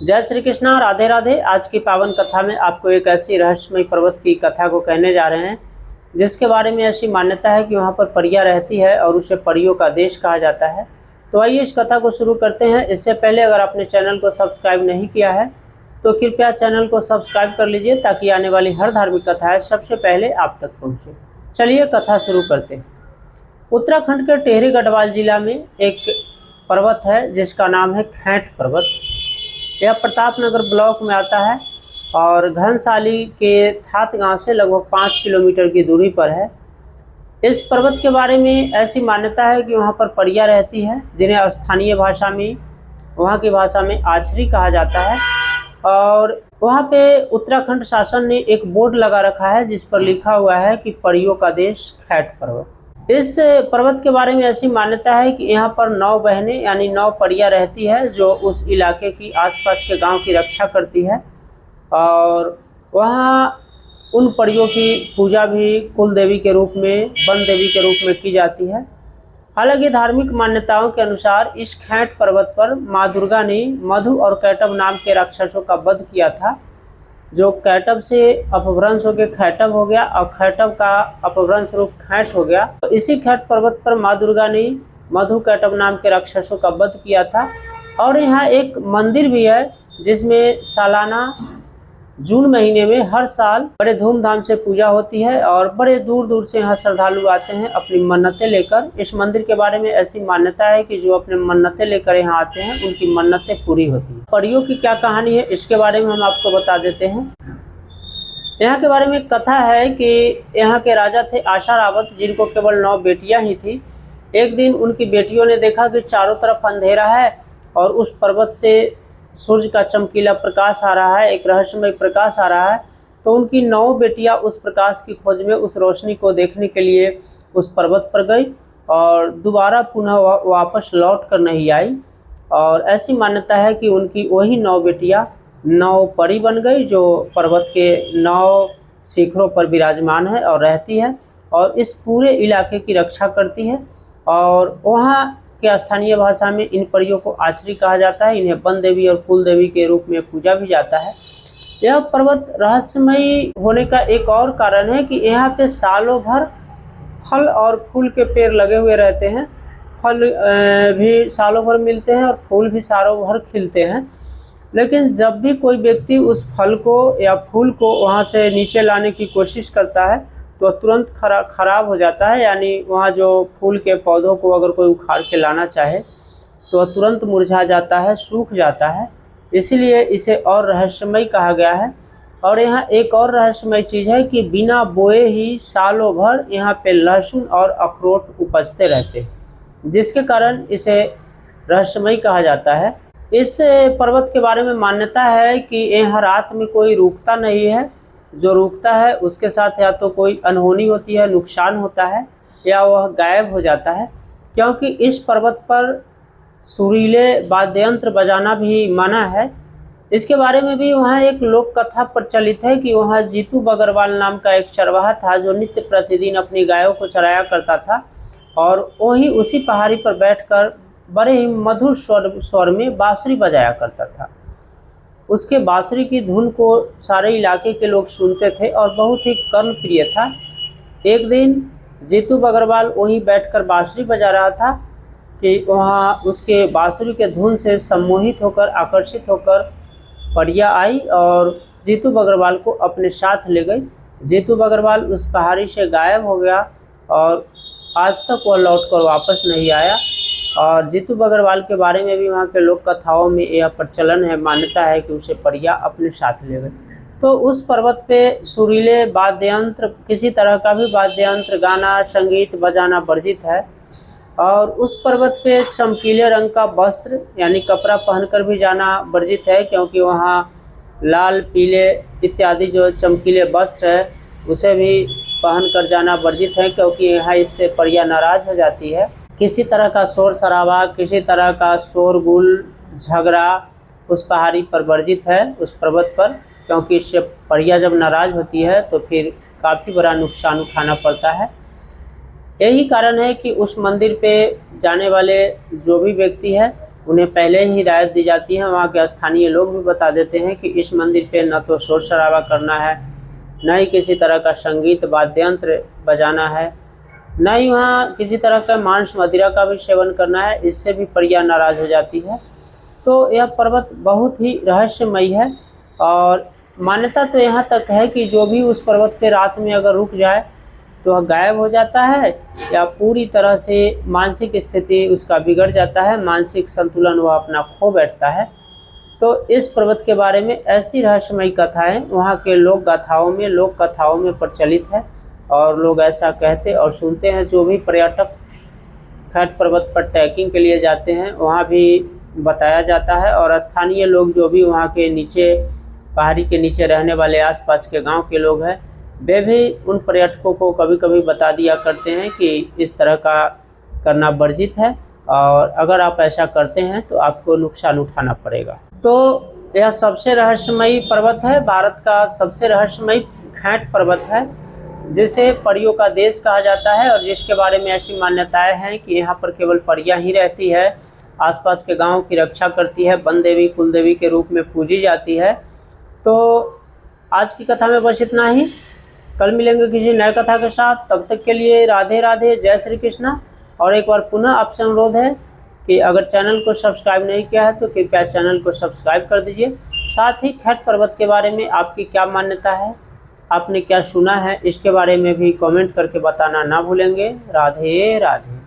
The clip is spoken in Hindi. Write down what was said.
जय श्री कृष्णा, राधे राधे। आज की पावन कथा में आपको एक ऐसी रहस्यमय पर्वत की कथा को कहने जा रहे हैं जिसके बारे में ऐसी मान्यता है कि वहाँ पर परियां रहती है और उसे परियों का देश कहा जाता है। तो आइए इस कथा को शुरू करते हैं। इससे पहले अगर आपने चैनल को सब्सक्राइब नहीं किया है तो कृपया चैनल को सब्सक्राइब कर लीजिए ताकि आने वाली हर धार्मिक कथाएँ सबसे पहले आप तक पहुँचे। चलिए कथा शुरू करते हैं। उत्तराखंड के टिहरी गढ़वाल जिला में एक पर्वत है जिसका नाम है खैट पर्वत। यह प्रतापनगर ब्लॉक में आता है और घनसाली के थात गांव से लगभग 5 किलोमीटर की दूरी पर है। इस पर्वत के बारे में ऐसी मान्यता है कि वहां पर परियां रहती है जिन्हें स्थानीय भाषा में, वहां की भाषा में आछरी कहा जाता है। और वहां पे उत्तराखंड शासन ने एक बोर्ड लगा रखा है जिस पर लिखा हुआ है कि परियों का देश खैट पर्वत। इस पर्वत के बारे में ऐसी मान्यता है कि यहाँ पर 9 बहनें यानी 9 परियां रहती है जो उस इलाके की आसपास के गांव की रक्षा करती है। और वहाँ उन परियों की पूजा भी कुल देवी के रूप में, वन देवी के रूप में की जाती है। हालांकि धार्मिक मान्यताओं के अनुसार इस खैट पर्वत पर माँ दुर्गा ने मधु और कैटभ नाम के राक्षसों का वध किया था। जो कैटभ से अपभ्रंश होकर खैटभ हो गया और खैटभ का अपभ्रंश रूप खैट हो गया। तो इसी खैट पर्वत पर माँ दुर्गा ने मधु कैटभ नाम के राक्षसों का वध किया था। और यहाँ एक मंदिर भी है जिसमें सालाना जून महीने में हर साल बड़े धूमधाम से पूजा होती है और बड़े दूर दूर से यहाँ श्रद्धालु आते हैं अपनी मन्नतें लेकर। इस मंदिर के बारे में ऐसी मान्यता है कि जो अपने मन्नतें लेकर यहाँ आते हैं उनकी मन्नतें पूरी होती हैं। परियों की क्या कहानी है इसके बारे में हम आपको बता देते हैं। यहाँ के बारे में एक कथा है कि यहाँ के राजा थे आशा रावत, जिनको केवल 9 बेटियाँ ही थी। एक दिन उनकी बेटियों ने देखा कि चारों तरफ अंधेरा है और उस पर्वत से सूर्य का चमकीला प्रकाश आ रहा है, एक रहस्यमय प्रकाश आ रहा है। तो उनकी 9 बेटियां उस प्रकाश की खोज में, उस रोशनी को देखने के लिए उस पर्वत पर गई और दोबारा पुनः वापस लौट कर नहीं आई। और ऐसी मान्यता है कि उनकी वही 9 बेटियां 9 परी बन गई जो पर्वत के 9 शिखरों पर विराजमान है और रहती है और इस पूरे इलाके की रक्षा करती है। और वहाँ के स्थानीय भाषा में इन परियों को आछरी कहा जाता है। इन्हें वन देवी और कुल देवी के रूप में पूजा भी जाता है। यह पर्वत रहस्यमयी होने का एक और कारण है कि यहाँ पे सालों भर फल और फूल के पेड़ लगे हुए रहते हैं। फल भी सालों भर मिलते हैं और फूल भी सालों भर खिलते हैं। लेकिन जब भी कोई व्यक्ति उस फल को या फूल को वहाँ से नीचे लाने की कोशिश करता है तो तुरंत खराब हो जाता है। यानी वहाँ जो फूल के पौधों को अगर कोई उखाड़ के लाना चाहे तो तुरंत मुरझा जाता है, सूख जाता है। इसीलिए इसे और रहस्यमय कहा गया है। और यहाँ एक और रहस्यमय चीज़ है कि बिना बोए ही सालों भर यहाँ पे लहसुन और अखरोट उपजते रहते हैं, जिसके कारण इसे रहस्यमय कहा जाता है। इस पर्वत के बारे में मान्यता है कि यहाँ रात में कोई रुकता नहीं है। जो रुकता है उसके साथ या तो कोई अनहोनी होती है, नुकसान होता है, या वह गायब हो जाता है। क्योंकि इस पर्वत पर सुरीले वाद्ययंत्र बजाना भी मना है। इसके बारे में भी वहाँ एक लोक कथा प्रचलित है कि वहाँ जीतू बगरवाल नाम का एक चरवाहा था जो नित्य प्रतिदिन अपनी गायों को चराया करता था और वही उसी पहाड़ी पर बैठकर बड़े ही मधुर स्वर में बांसुरी बजाया करता था। उसके बांसुरी की धुन को सारे इलाके के लोग सुनते थे और बहुत ही कर्णप्रिय था। एक दिन जीतू बगरवाल वहीं बैठकर बांसुरी बजा रहा था कि वहाँ उसके बांसुरी के धुन से सम्मोहित होकर, आकर्षित होकर परियां आई और जीतू बगरवाल को अपने साथ ले गई। जीतू बगरवाल उस पहाड़ी से गायब हो गया और आज तक वह लौटकर वापस नहीं आया। और जीतू बगरवाल के बारे में भी वहाँ के लोक कथाओं में यह प्रचलन है, मान्यता है कि उसे परियां अपने साथ ले गए। तो उस पर्वत पे सुरीले वाद्ययंत्र, किसी तरह का भी वाद्ययंत्र, गाना, संगीत बजाना वर्जित है। और उस पर्वत पे चमकीले रंग का वस्त्र यानी कपड़ा पहनकर भी जाना वर्जित है, क्योंकि वहाँ लाल, पीले इत्यादि जो चमकीले वस्त्र है उसे भी पहन कर जाना वर्जित है, क्योंकि यहाँ इससे परियां नाराज हो जाती है। किसी तरह का शोर शराबा, किसी तरह का शोरगुल, झगड़ा उस पहाड़ी पर वर्जित है, उस पर्वत पर, क्योंकि इससे परियां जब नाराज होती है तो फिर काफ़ी बड़ा नुकसान उठाना पड़ता है। यही कारण है कि उस मंदिर पे जाने वाले जो भी व्यक्ति है उन्हें पहले ही हिदायत दी जाती है। वहाँ के स्थानीय लोग भी बता देते हैं कि इस मंदिर पे न तो शोर शराबा करना है, न ही किसी तरह का संगीत वाद्यंत्र बजाना है, न ही वहाँ किसी तरह का मांस मदिरा का भी सेवन करना है। इससे भी परियां नाराज़ हो जाती है। तो यह पर्वत बहुत ही रहस्यमयी है और मान्यता तो यहाँ तक है कि जो भी उस पर्वत पे रात में अगर रुक जाए तो वह गायब हो जाता है या पूरी तरह से मानसिक स्थिति उसका बिगड़ जाता है, मानसिक संतुलन वह अपना खो बैठता है। तो इस पर्वत के बारे में ऐसी रहस्यमयी कथाएं वहाँ के लोक कथाओं में प्रचलित है और लोग ऐसा कहते और सुनते हैं। जो भी पर्यटक खैट पर्वत पर ट्रैकिंग के लिए जाते हैं वहाँ भी बताया जाता है और स्थानीय लोग जो भी वहाँ के नीचे पहाड़ी के नीचे रहने वाले आसपास के गांव के लोग हैं वे भी उन पर्यटकों को कभी कभी बता दिया करते हैं कि इस तरह का करना वर्जित है और अगर आप ऐसा करते हैं तो आपको नुकसान उठाना पड़ेगा। तो यह सबसे रहस्यमयी पर्वत है, भारत का सबसे रहस्यमयी खैट पर्वत है जिसे परियों का देश कहा जाता है और जिसके बारे में ऐसी मान्यताएं हैं कि यहाँ पर केवल परियां ही रहती है, आसपास के गांव की रक्षा करती है, वन देवी कुल देवी के रूप में पूजी जाती है। तो आज की कथा में बस इतना ही। कल मिलेंगे किसी नए कथा के साथ, तब तक के लिए राधे राधे, जय श्री कृष्णा। और एक बार पुनः आपसे अनुरोध है कि अगर चैनल को सब्सक्राइब नहीं किया है तो कृपया चैनल को सब्सक्राइब कर दीजिए। साथ ही खैट पर्वत के बारे में आपकी क्या मान्यता है, आपने क्या सुना है, इसके बारे में भी कमेंट करके बताना ना भूलेंगे। राधे राधे।